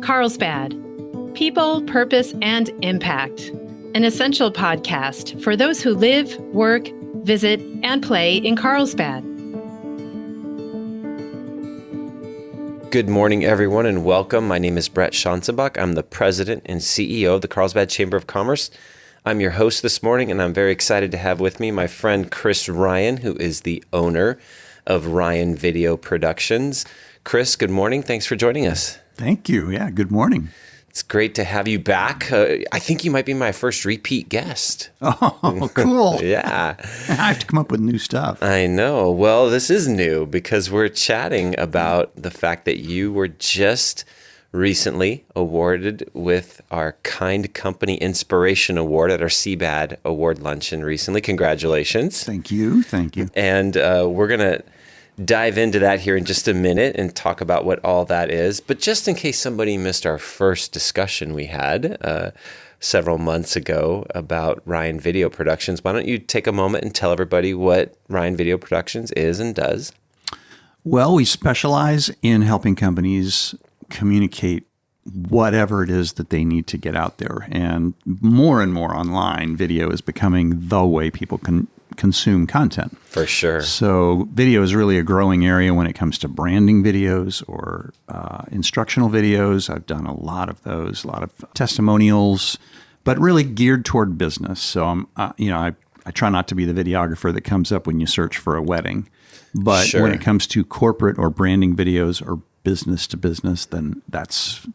Carlsbad. People, Purpose, and Impact. An essential podcast for those who live, work, visit, and play in Carlsbad. Good morning, everyone, and welcome. My name is Brett Schanzenbach. I'm the president and CEO of the Carlsbad Chamber of Commerce. I'm your host this morning, and I'm very excited to have with me my friend Chris Ryan, who is the owner of Ryan Video Productions. Chris, good morning. Thanks for joining us. Thank you. Yeah, good morning. It's great to have you back. I think you might be my first repeat guest. Oh, cool. Yeah. I have to come up with new stuff. I know. Well, this is new because we're chatting about the fact that you were just recently awarded with our Kind Company Inspiration Award at our CBAD Award Luncheon recently. Congratulations. Thank you. Thank you. And we're going to dive into that here in just a minute and talk about what all that is. But just in case somebody missed our first discussion we had several months ago about Ryan Video Productions, why don't you take a moment and tell everybody what Ryan Video Productions is and does? Well, we specialize in helping companies communicate whatever it is that they need to get out there. And more online, video is becoming the way people can consume content. For sure. So video is really a growing area when it comes to branding videos or instructional videos. I've done a lot of those, a lot of testimonials, but really geared toward business. So I try not to be the videographer that comes up when you search for a wedding. But Sure. when it comes to corporate or branding videos or business to business, then that's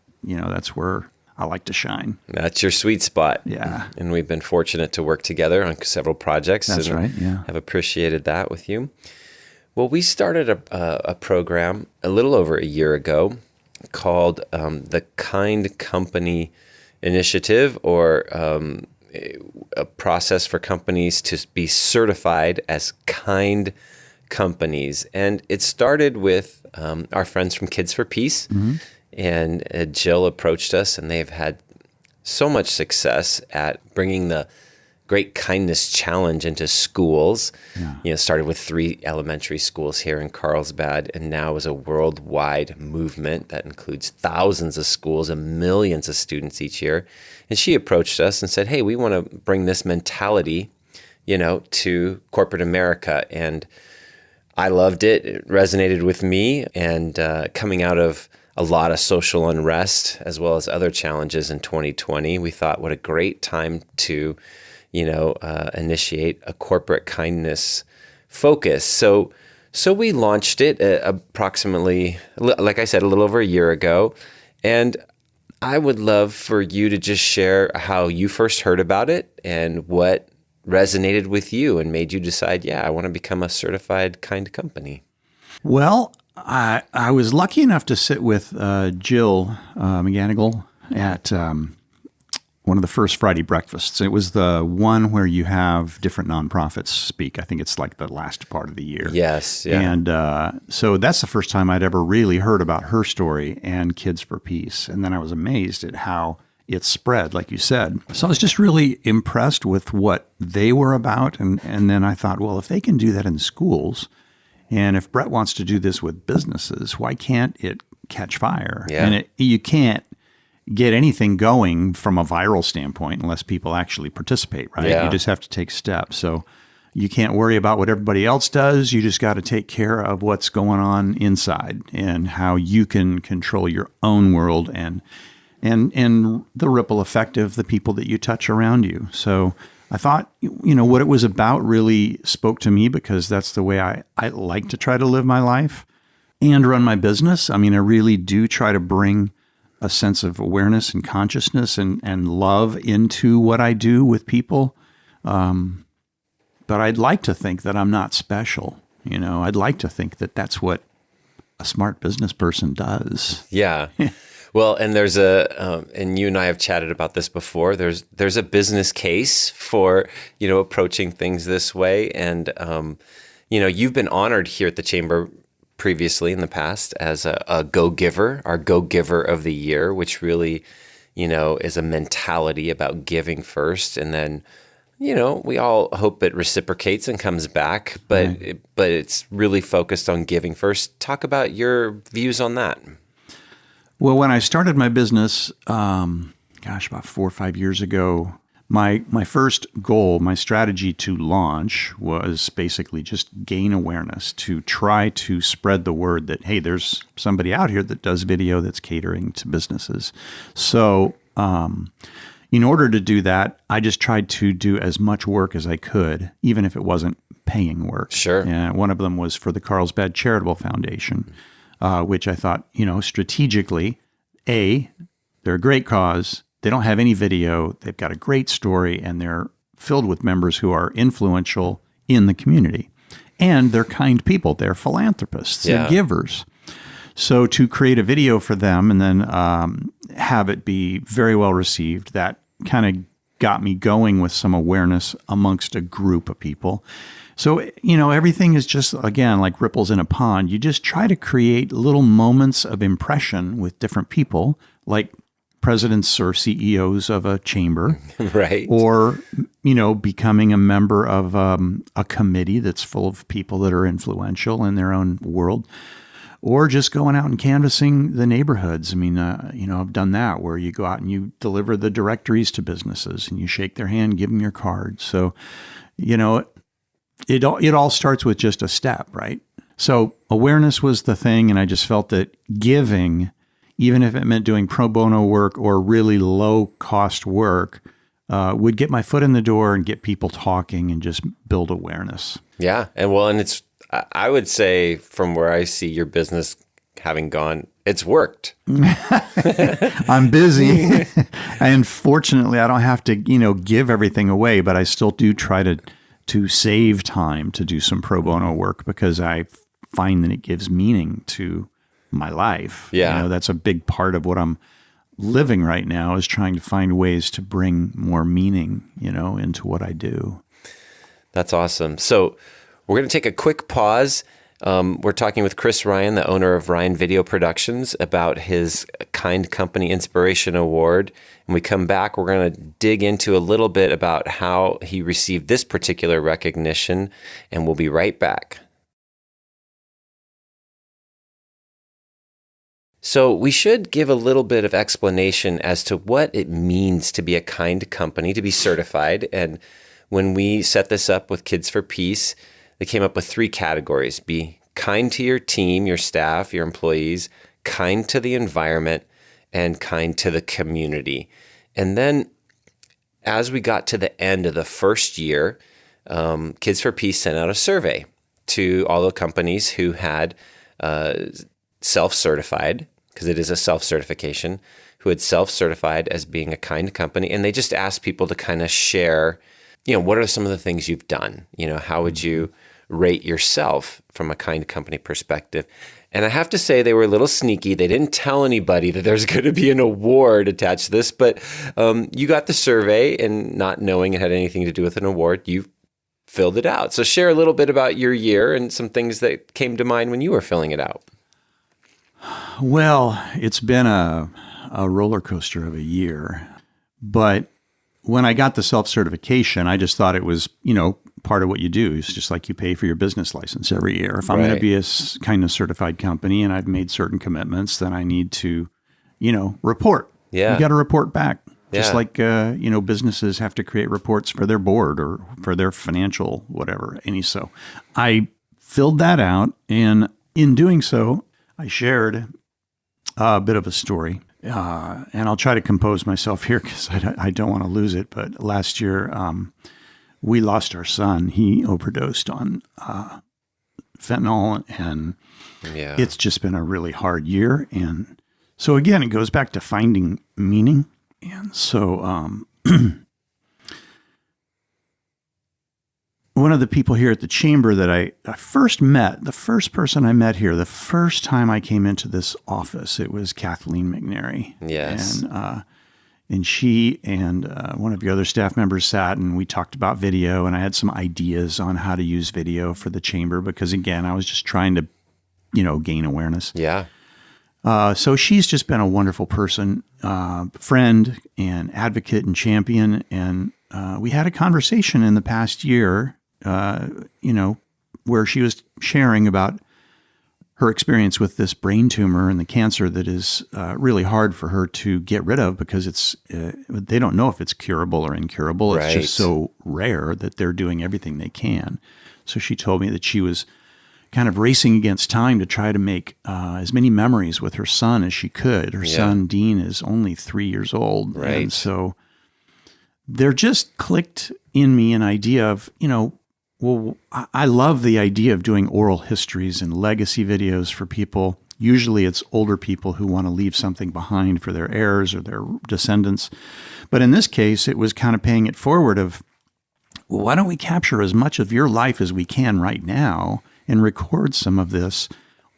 where I like to shine. That's your sweet spot. Yeah. And we've been fortunate to work together on several projects. That's and right, yeah. have appreciated that with you. Well, we started a program a little over a year ago called the Kind Company Initiative, or a process for companies to be certified as kind companies. And it started with our friends from Kids for Peace. Mm-hmm. And Jill approached us, and they've had so much success at bringing the Great Kindness Challenge into schools. Yeah. Started with 3 elementary schools here in Carlsbad, and now is a worldwide movement that includes thousands of schools and millions of students each year. And she approached us and said, hey, we want to bring this mentality, to corporate America. And I loved it. It resonated with me. And coming out of a lot of social unrest as well as other challenges in 2020, we thought what a great time to, initiate a corporate kindness focus. So we launched it approximately, like I said, a little over a year ago. And I would love for you to just share how you first heard about it and what resonated with you and made you decide, I want to become a certified kind company. Well, I was lucky enough to sit with Jill McGanigal at one of the first Friday breakfasts. It was the one where you have different nonprofits speak. I think it's like the last part of the year. Yes. Yeah. And so that's the first time I'd ever really heard about her story and Kids for Peace. And then I was amazed at how it spread, like you said. So I was just really impressed with what they were about. And then I thought, well, if they can do that in schools, and if Brett wants to do this with businesses, why can't it catch fire? Yeah. And you can't get anything going from a viral standpoint unless people actually participate, right? Yeah. You just have to take steps. So you can't worry about what everybody else does. You just got to take care of what's going on inside and how you can control your own world and the ripple effect of the people that you touch around you. So I thought, what it was about really spoke to me because that's the way I like to try to live my life and run my business. I mean, I really do try to bring a sense of awareness and consciousness and love into what I do with people. But I'd like to think that I'm not special. I'd like to think that that's what a smart business person does. Yeah. Well, and there's and you and I have chatted about this before. There's a business case for, approaching things this way. And, you've been honored here at the Chamber previously in the past as a go-giver, our go-giver of the year, which really, is a mentality about giving first. And then, we all hope it reciprocates and comes back, but Right. But it's really focused on giving first. Talk about your views on that. Well, when I started my business, about 4 or 5 years ago, my first goal, my strategy to launch was basically just gain awareness, to try to spread the word that, hey, there's somebody out here that does video that's catering to businesses. So in order to do that, I just tried to do as much work as I could, even if it wasn't paying work. Sure. And one of them was for the Carlsbad Charitable Foundation, which I thought, strategically, they're a great cause. They don't have any video. They've got a great story, and they're filled with members who are influential in the community. And they're kind people. They're philanthropists. They're givers. So to create a video for them and then have it be very well received, that kind of got me going with some awareness amongst a group of people. So, everything is just, again, like ripples in a pond. You just try to create little moments of impression with different people, like presidents or CEOs of a chamber. Right. Or, becoming a member of a committee that's full of people that are influential in their own world. Or just going out and canvassing the neighborhoods. I mean, I've done that where you go out and you deliver the directories to businesses and you shake their hand, give them your card. So, it all starts with just a step, right? So awareness was the thing, and I just felt that giving, even if it meant doing pro bono work or really low cost work, would get my foot in the door and get people talking and just build awareness. Yeah. And it's, I would say from where I see your business having gone, it's worked. I'm busy. And fortunately, I don't have to, give everything away, but I still do try to save time to do some pro bono work because I find that it gives meaning to my life. Yeah. That's a big part of what I'm living right now, is trying to find ways to bring more meaning, into what I do. That's awesome. So we're going to take a quick pause. We're talking with Chris Ryan, the owner of Ryan Video Productions, about his Kind Company Inspiration Award. When we come back, we're going to dig into a little bit about how he received this particular recognition, and we'll be right back. So we should give a little bit of explanation as to what it means to be a kind company, to be certified. And when we set this up with Kids for Peace, they came up with 3 categories: be kind to your team, your staff, your employees, kind to the environment, and kind to the community. And then as we got to the end of the first year, Kids for Peace sent out a survey to all the companies who had self-certified, because it is a self-certification, who had self-certified as being a kind company. And they just asked people to kind of share, what are some of the things you've done? How would you rate yourself from a kind company perspective? And I have to say, they were a little sneaky. They didn't tell anybody that there's going to be an award attached to this, but you got the survey, and not knowing it had anything to do with an award, you filled it out. So share a little bit about your year and some things that came to mind when you were filling it out. Well, it's been a roller coaster of a year, but when I got the self-certification, I just thought it was, part of what you do. It's just like you pay for your business license every year. If I'm going to be a kind of certified company and I've made certain commitments, then I need to, report. Yeah. You got to report back. Just like, businesses have to create reports for their board or for their financial whatever. So I filled that out. And in doing so, I shared a bit of a story. And I'll try to compose myself here because I don't want to lose it. But last year, we lost our son. He overdosed on fentanyl, and it's just been a really hard year. And so again, it goes back to finding meaning. And so one of the people here at the chamber that I first met, the first person I met here, the first time I came into this office, it was Kathleen McNary. Yes. And she and one of your other staff members sat, and we talked about video, and I had some ideas on how to use video for the chamber because, again, I was just trying to, gain awareness. Yeah. So she's just been a wonderful person, friend and advocate and champion. And we had a conversation in the past year, where she was sharing about her experience with this brain tumor and the cancer that is really hard for her to get rid of because they don't know if it's curable or incurable. It's just so rare that they're doing everything they can. So she told me that she was kind of racing against time to try to make as many memories with her son as she could. Her son, Dean, is only 3 years old. Right. And so there just clicked in me an idea of, well, I love the idea of doing oral histories and legacy videos for people. Usually it's older people who want to leave something behind for their heirs or their descendants. But in this case, it was kind of paying it forward of, well, why don't we capture as much of your life as we can right now and record some of this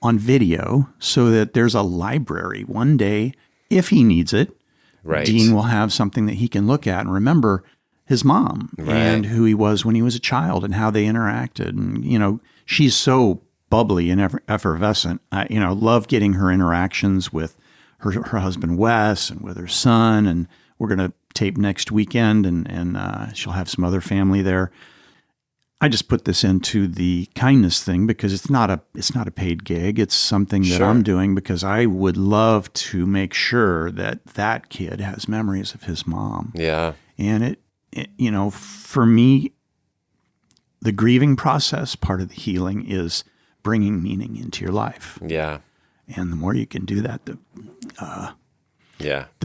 on video so that there's a library one day, if he needs it. Right. Dean will have something that he can look at and remember his mom and who he was when he was a child and how they interacted. And, she's so bubbly and effervescent. I love getting her interactions with her husband, Wes, and with her son. And we're going to tape next weekend and she'll have some other family there. I just put this into the kindness thing because it's not a paid gig. It's something that I'm doing because I would love to make sure that kid has memories of his mom. Yeah. And it for me, the grieving process, part of the healing is bringing meaning into your life. Yeah. And the more you can do that, the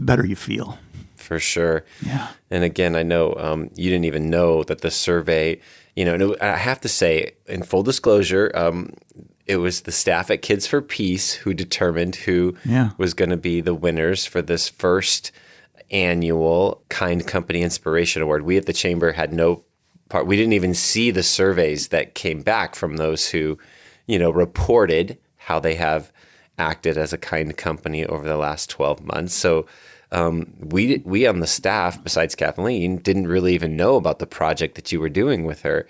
better you feel. For sure. Yeah. And again, I know you didn't even know that the survey, and I have to say, in full disclosure, it was the staff at Kids for Peace who determined who was going to be the winners for this first annual Kind Company Inspiration Award. We at the Chamber had no part. We didn't even see the surveys that came back from those who, reported how they have acted as a kind company over the last 12 months. So we on the staff, besides Kathleen, didn't really even know about the project that you were doing with her.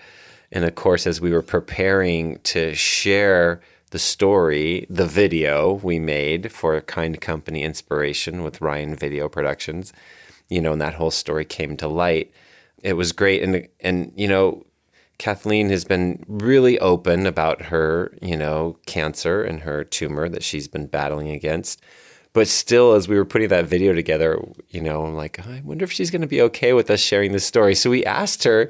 And of course, as we were preparing to share the story, the video we made for Kind Company Inspiration with Ryan Video Productions, and that whole story came to light. It was great. And Kathleen has been really open about her, cancer and her tumor that she's been battling against. But still, as we were putting that video together, I'm like, I wonder if she's going to be okay with us sharing this story. So we asked her,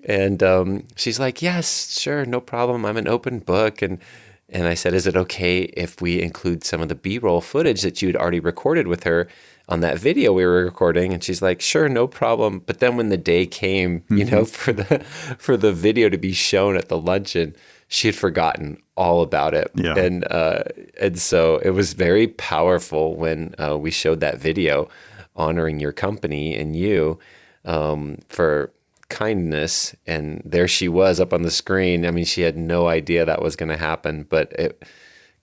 and she's like, yes, sure, no problem. I'm an open book. And I said, is it okay if we include some of the B-roll footage that you'd already recorded with her on that video we were recording? And she's like, sure, no problem. But then when the day came, for the video to be shown at the luncheon, she had forgotten all about it. Yeah. And so it was very powerful when we showed that video honoring your company and you for kindness. And there she was up on the screen. I mean, she had no idea that was going to happen, but it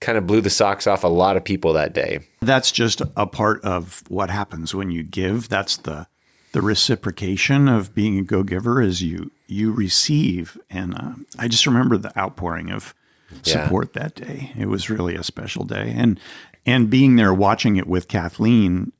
kind of blew the socks off a lot of people that day. That's just a part of what happens when you give. That's the reciprocation of being a go-giver is you receive. And I just remember the outpouring of support that day. It was really a special day. And being there watching it with Kathleen,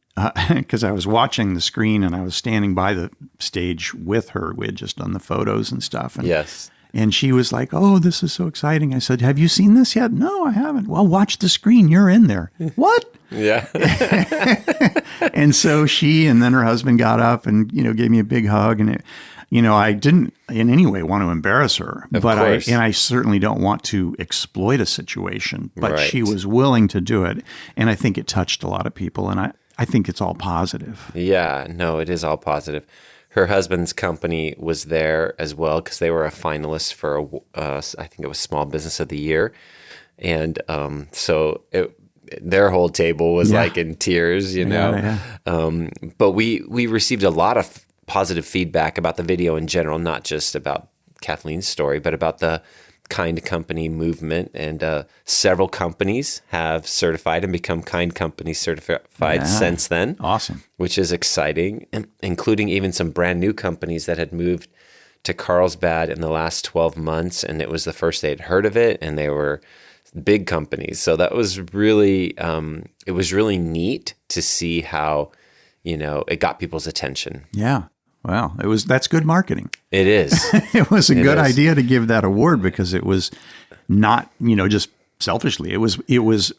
because I was watching the screen and I was standing by the stage with her. We had just done the photos and stuff. And, and she was like, oh, this is so exciting. I said, have you seen this yet? No, I haven't. Well, watch the screen. You're in there. What? Yeah. And so she and then her husband got up and, gave me a big hug. And, I didn't in any way want to embarrass her. Of course. I certainly don't want to exploit a situation. But she was willing to do it. And I think it touched a lot of people. And I think it's all positive. Yeah, no, it is all positive. Her husband's company was there as well because they were a finalist for, I think it was Small Business of the Year. And so their whole table was like in tears, But we received a lot of positive feedback about the video in general, not just about Kathleen's story, but about the Kind Company movement. And several companies have certified and become Kind Company certified since then. Awesome. Which is exciting, including even some brand new companies that had moved to Carlsbad in the last 12 months. And it was the first they had heard of it, and they were big companies. So that was really, it was really neat to see how, it got people's attention. Yeah. Wow. That's good marketing. It is. It was a good idea to give that award because it was not, just selfishly. It was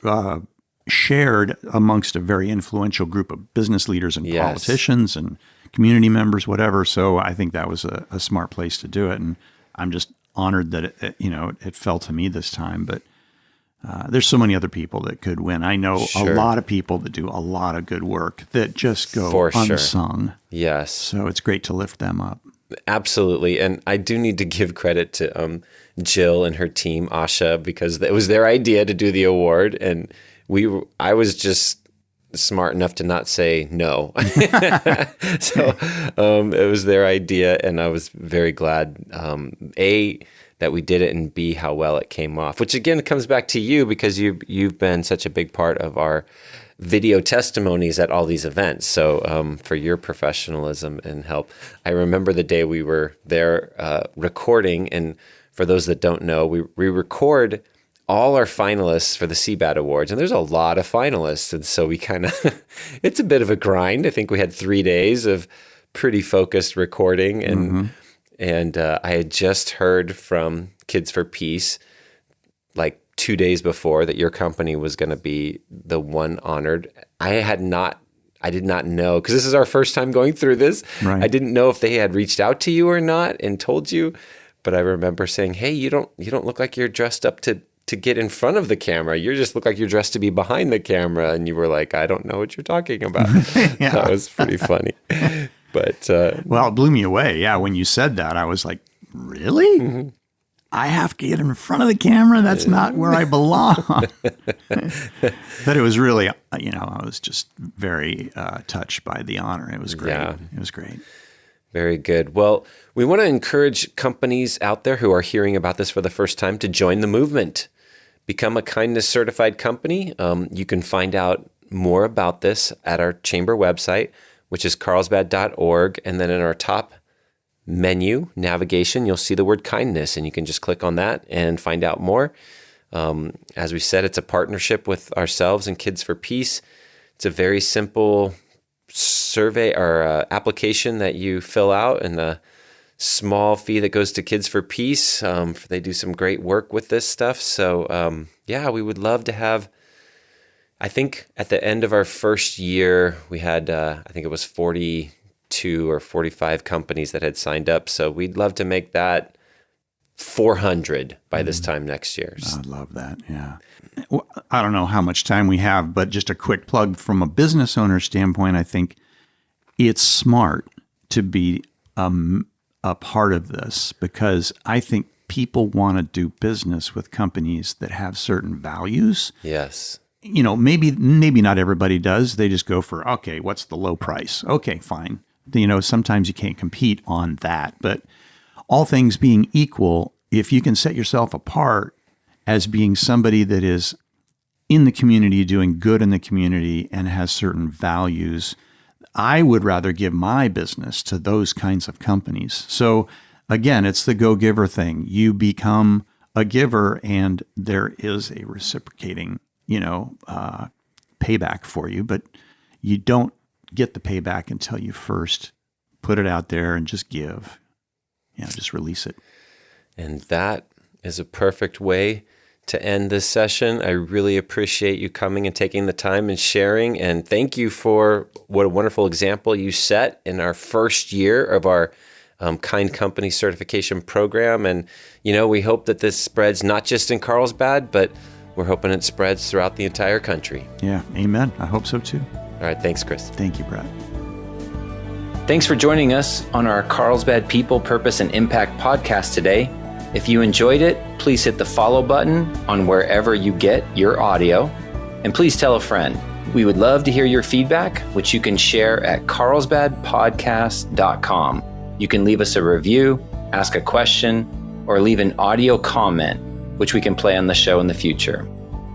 shared amongst a very influential group of business leaders and Yes. politicians and community members, whatever. So I think that was a smart place to do it. And I'm just honored that it fell to me this time. But there's so many other people that could win. I know Sure. a lot of people that do a lot of good work that just go For sure. unsung. Yes. So it's great to lift them up. Absolutely. And I do need to give credit to Jill and her team, Asha, because it was their idea to do the award. And I was just smart enough to not say no. So it was their idea. And I was very glad, A, that we did it, and B, how well it came off, which again comes back to you because you've been such a big part of our video testimonies at all these events. So for your professionalism and help. I remember the day we were there recording, and for those that don't know, we record all our finalists for the CBAT Awards, and there's a lot of finalists, and so we kind of, it's a bit of a grind. I think we had 3 days of pretty focused recording, and I had just heard from Kids for Peace like 2 days before that your company was going to be the one honored. I did not know, because this is our first time going through this. Right. I didn't know if they had reached out to you or not and told you, but I remember saying, "Hey, you don't look like you're dressed up to get in front of the camera. You just look like you're dressed to be behind the camera." And you were like, "I don't know what you're talking about." Yeah. That was pretty funny. But well, it blew me away. Yeah, when you said that, I was like, really? I have to get in front of the camera? That's not where I belong. But it was really, I was just very touched by the honor. It was great. Yeah. It was great. Very good. Well, we want to encourage companies out there who are hearing about this for the first time to join the movement. Become a Kindness Certified company. You can find out more about this at our chamber website, which is carlsbad.org. And then in our top menu navigation, you'll see the word kindness, and you can just click on that and find out more. As we said, it's a partnership with ourselves and Kids for Peace. It's a very simple survey or application that you fill out, and a small fee that goes to Kids for Peace. They do some great work with this stuff. So we would love to have, I think at the end of our first year, we had, I think it was 42 or 45 companies that had signed up. So we'd love to make that 400 by this time next year. I love that. Yeah. Well, I don't know how much time we have, but just a quick plug from a business owner standpoint. I think it's smart to be a part of this, because I think people want to do business with companies that have certain values. Yes. Maybe not everybody does. They just go for, okay, what's the low price? Okay, fine. Sometimes you can't compete on that, but all things being equal, if you can set yourself apart as being somebody that is in the community, doing good in the community, and has certain values, I would rather give my business to those kinds of companies. So again, it's the go-giver thing. You become a giver, and there is a reciprocating, payback for you, but you don't get the payback until you first put it out there and just give, just release it. And that is a perfect way to end this session. I really appreciate you coming and taking the time and sharing. And thank you for what a wonderful example you set in our first year of our Kind Company certification program. And, we hope that this spreads not just in Carlsbad, but we're hoping it spreads throughout the entire country. Yeah. Amen. I hope so too. All right. Thanks, Chris. Thank you, Brett. Thanks for joining us on our Carlsbad People, Purpose, and Impact podcast today. If you enjoyed it, please hit the follow button on wherever you get your audio. And please tell a friend. We would love to hear your feedback, which you can share at carlsbadpodcast.com. You can leave us a review, ask a question, or leave an audio comment, which we can play on the show in the future.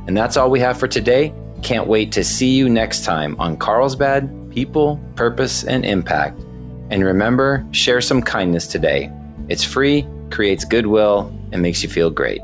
And that's all we have for today. Can't wait to see you next time on Carlsbad People, Purpose, and Impact. And remember, share some kindness today. It's free, creates goodwill, and makes you feel great.